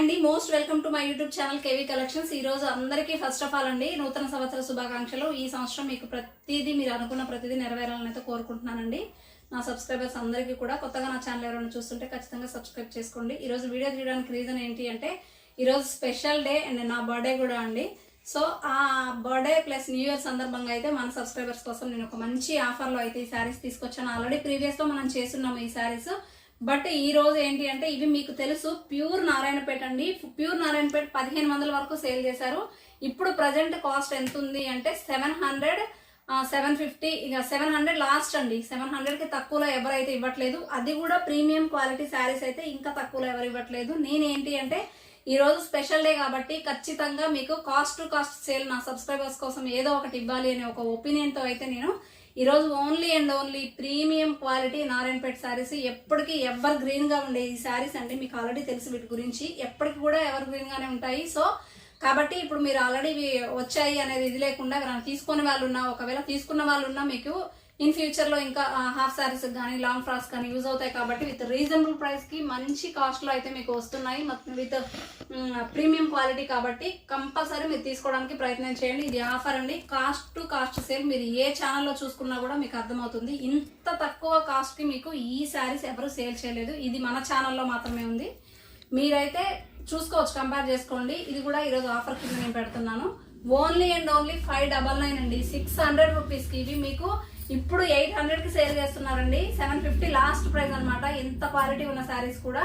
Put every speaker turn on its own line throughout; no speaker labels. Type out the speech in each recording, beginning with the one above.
అండి, most welcome to my YouTube channel KV collections. ఈ రోజు అందరికీ ఫస్ట్ ఆఫ్ ఆల్ అండి నూతన సంవత్సర శుభాకాంక్షలు. ఈ సంవత్సరం మీకు ప్రతిదీ మీరు అనుకున్న ప్రతిదీ నెరవేరాలని అయితే కోరుకుంటున్నానండి. నా సబ్స్క్రైబర్స్ అందరికీ కూడా కొత్తగా నా ఛానల్ ఎవరైనా చూస్తుంటే ఖచ్చితంగా సబ్స్క్రైబ్ చేసుకోండి. ఈ రోజు వీడియో తీయడానికి రీజన్ ఏంటి అంటే ఈరోజు స్పెషల్ డే అండ్ నా బర్త్డే కూడా అండి. సో ఆ బర్త్డే ప్లస్ న్యూ ఇయర్ సందర్భంగా అయితే మన సబ్స్క్రైబర్స్ కోసం నేను ఒక మంచి ఆఫర్లో అయితే ఈ శారీస్ తీసుకొచ్చాను. ఆల్రెడీ ప్రీవియస్లో మనం చేస్తున్నాము ఈ శారీస్. బట్ ఈ రోజు ఏంటి అంటే ఇవి మీకు తెలుసు ప్యూర్ నారాయణపేట అండి. ప్యూర్ నారాయణపేట 1500 వరకు సేల్ చేశారు. ఇప్పుడు ప్రజెంట్ కాస్ట్ ఎంత ఉంది అంటే 700, 750, ఇక 700 లాస్ట్ అండి. 700కి తక్కువలో ఎవరైతే ఇవ్వట్లేదు. అది కూడా ప్రీమియం క్వాలిటీ శారీస్ అయితే ఇంకా తక్కువలో ఎవరు ఇవ్వట్లేదు. నేనేంటి అంటే ఈ రోజు స్పెషల్ డే కాబట్టి ఖచ్చితంగా మీకు కాస్ట్ టు కాస్ట్ సేల్ నా సబ్స్క్రైబర్స్ కోసం ఏదో ఒకటి ఇవ్వాలి అనే ఒక ఒపీనియన్తో అయితే నేను ఈరోజు only and only premium quality Narayanpet saris, ఎప్పటికీ ఎవర్ గ్రీన్ గా ఉండే ఈ శారీస్ అండి. మీకు ఆల్రెడీ తెలుసు వీటి గురించి, ఎప్పటికి కూడా ఎవర్ గ్రీన్ గానే ఉంటాయి. సో కాబట్టి ఇప్పుడు మీరు ఆల్రెడీ వచ్చాయి అనేది ఇది లేకుండా ఎవరైనా తీసుకునే వాళ్ళు ఉన్నా, ఒకవేళ తీసుకున్న వాళ్ళు ఉన్నా మీకు ఇన్ ఫ్యూచర్ లో ఇంకా హాఫ్ శారీస్ కానీ లాంగ్ ఫ్రాక్స్ కానీ యూజ్ అవుతాయి. కాబట్టి విత్ రీజనబుల్ ప్రైస్ కి మంచి కాస్ట్ లో అయితే మీకు వస్తున్నాయి. విత్ ప్రీమియం క్వాలిటీ కాబట్టి కంపల్సరీ మీరు తీసుకోవడానికి ప్రయత్నం చేయండి. ఇది ఆఫర్ అండి, కాస్ట్ టు కాస్ట్ సేల్. మీరు ఏ ఛానల్లో చూసుకున్నా కూడా మీకు అర్థమవుతుంది. ఇంత తక్కువ కాస్ట్ కి మీకు ఈ శారీస్ ఎవరు సేల్ చేయలేదు. ఇది మన ఛానల్లో మాత్రమే ఉంది. మీరైతే చూసుకోవచ్చు, కంపేర్ చేసుకోండి. ఇది కూడా ఈరోజు ఆఫర్ కింద నేను పెడుతున్నాను. ఓన్లీ అండ్ ఓన్లీ 599 అండి, 600 రూపీస్కి. ఇవి మీకు ఇప్పుడు 800కి సేల్ చేస్తున్నారండి. 750 లాస్ట్ ప్రైస్ అనమాట. ఎంత క్వాలిటీ ఉన్న శారీస్ కూడా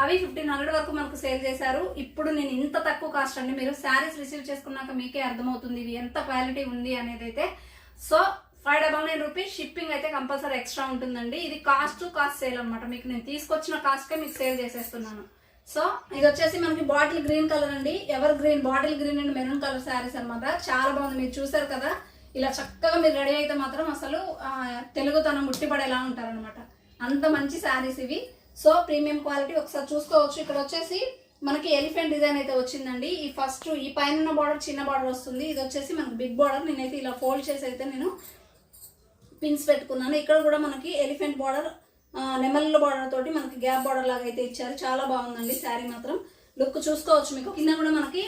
అవి 1500 వరకు మనకు సేల్ చేశారు. ఇప్పుడు నేను ఇంత తక్కువ కాస్ట్ అండి. మీరు శారీస్ రిసీవ్ చేసుకున్నాక మీకే అర్థమవుతుంది ఇవి ఎంత క్వాలిటీ ఉంది అనేది అయితే. సో 599 రూపీస్, షిప్పింగ్ అయితే కంపల్సరీ ఎక్స్ట్రా ఉంటుందండి. ఇది కాస్ట్ టు కాస్ట్ సేల్ అనమాట. మీకు నేను తీసుకొచ్చిన కాస్ట్కే మీకు సేల్ చేసేస్తున్నాను. సో ఇది వచ్చేసి మనకి బాటిల్ గ్రీన్ కలర్ అండి, ever green, bottle green and maroon colour saris అనమాట. చాలా బాగుంది, మీరు చూసారు కదా. ఇలా చక్కగా మీరు రెడీ అయితే మాత్రం అసలు తెలుగుతనం ముట్టిపడేలా ఉంటారనమాట. అంత మంచి శారీస్ ఇవి. సో ప్రీమియం క్వాలిటీ ఒకసారి చూసుకోవచ్చు. ఇక్కడ వచ్చేసి మనకి ఎలిఫెంట్ డిజైన్ అయితే వచ్చిందండి. ఈ ఫస్ట్ ఈ పైన బార్డర్ చిన్న బార్డర్ వస్తుంది. ఇది వచ్చేసి మనకి బిగ్ బార్డర్. నేనైతే ఇలా ఫోల్డ్ చేసి అయితే నేను పిన్స్ పెట్టుకున్నాను. ఇక్కడ కూడా మనకి ఎలిఫెంట్ బార్డర్, నెమళ్ళ బార్డర్ తోటి మనకి గ్యాప్ బార్డర్ లాగా అయితే ఇచ్చారు. చాలా బాగుందండి శారీ మాత్రం. లుక్ చూసుకోవచ్చు. మీకు కింద కూడా మనకి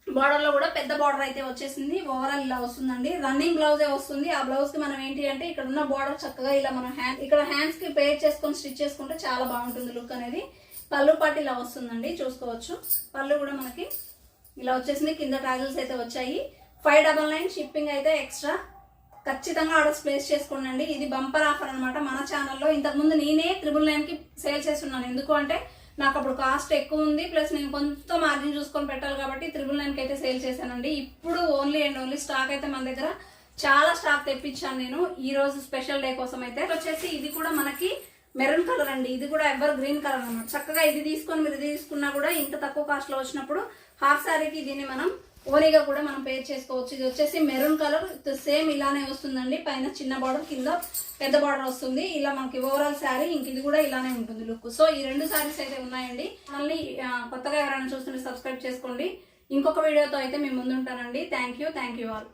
బార్డర్ లో కూడా పెద్ద బార్డర్ అయితే వచ్చేసింది. ఓవరాల్ ఇలా వస్తుందండి. రన్నింగ్ బ్లౌజే వస్తుంది. ఆ బ్లౌజ్ కి మనం ఏంటి అంటే ఇక్కడ ఉన్న బార్డర్ చక్కగా ఇలా మనం ఇక్కడ హ్యాండ్స్ కి పేర్ చేసుకొని స్టిచ్ చేసుకుంటే చాలా బాగుంటుంది లుక్ అనేది. పళ్ళు పాటు ఇలా వస్తుందండి, చూసుకోవచ్చు. పళ్ళు కూడా మనకి ఇలా వచ్చేసింది. కింద టాజిల్స్ అయితే వచ్చాయి. 599, షిప్పింగ్ అయితే ఎక్స్ట్రా. ఖచ్చితంగా ఆర్డర్స్ ప్లేస్ చేసుకోండి. ఇది బంపర్ ఆఫర్ అనమాట మన ఛానల్లో. ఇంతకుముందు నేనే 999కి సేల్ చేస్తున్నాను. ఎందుకు అంటే నాకు అప్పుడు కాస్ట్ ఎక్కువ ఉంది, ప్లస్ నేను కొంత మార్జిన్ చూసుకొని పెట్టాలి కాబట్టి 999కి అయితే సేల్ చేశానండి. ఇప్పుడు ఓన్లీ అండ్ ఓన్లీ స్టాక్ అయితే మన దగ్గర చాలా స్టాక్ తెప్పించాను నేను ఈ రోజు స్పెషల్ డే కోసం అయితే. వచ్చేసి ఇది కూడా మనకి మెరూన్ కలర్ అండి. ఇది కూడా ఎవర్ గ్రీన్ కలర్ అనమాట. చక్కగా ఇది తీసుకొని మీరు ఇది తీసుకున్నా కూడా ఇంత తక్కువ కాస్ట్ లో వచ్చినప్పుడు హాఫ్ శారీకి దీన్ని మనం ఓనీగా కూడా మనం పేర్ చేసుకోవచ్చు. ఇది వచ్చేసి మెరూన్ కలర్, సేమ్ ఇలానే వస్తుందండి. పైన చిన్న బార్డర్, కింద పెద్ద బార్డర్ వస్తుంది. ఇలా మనకి ఓవరాల్ శారీ ఇంక ఇది కూడా ఇలానే ఉంటుంది లుక్. సో ఈ రెండు శారీస్ అయితే ఉన్నాయండి. మళ్ళీ కొత్తగా ఎవరైనా చూస్తుంటే సబ్స్క్రైబ్ చేసుకోండి. ఇంకొక వీడియోతో అయితే మేము ముందుంటానండి. Thank you all.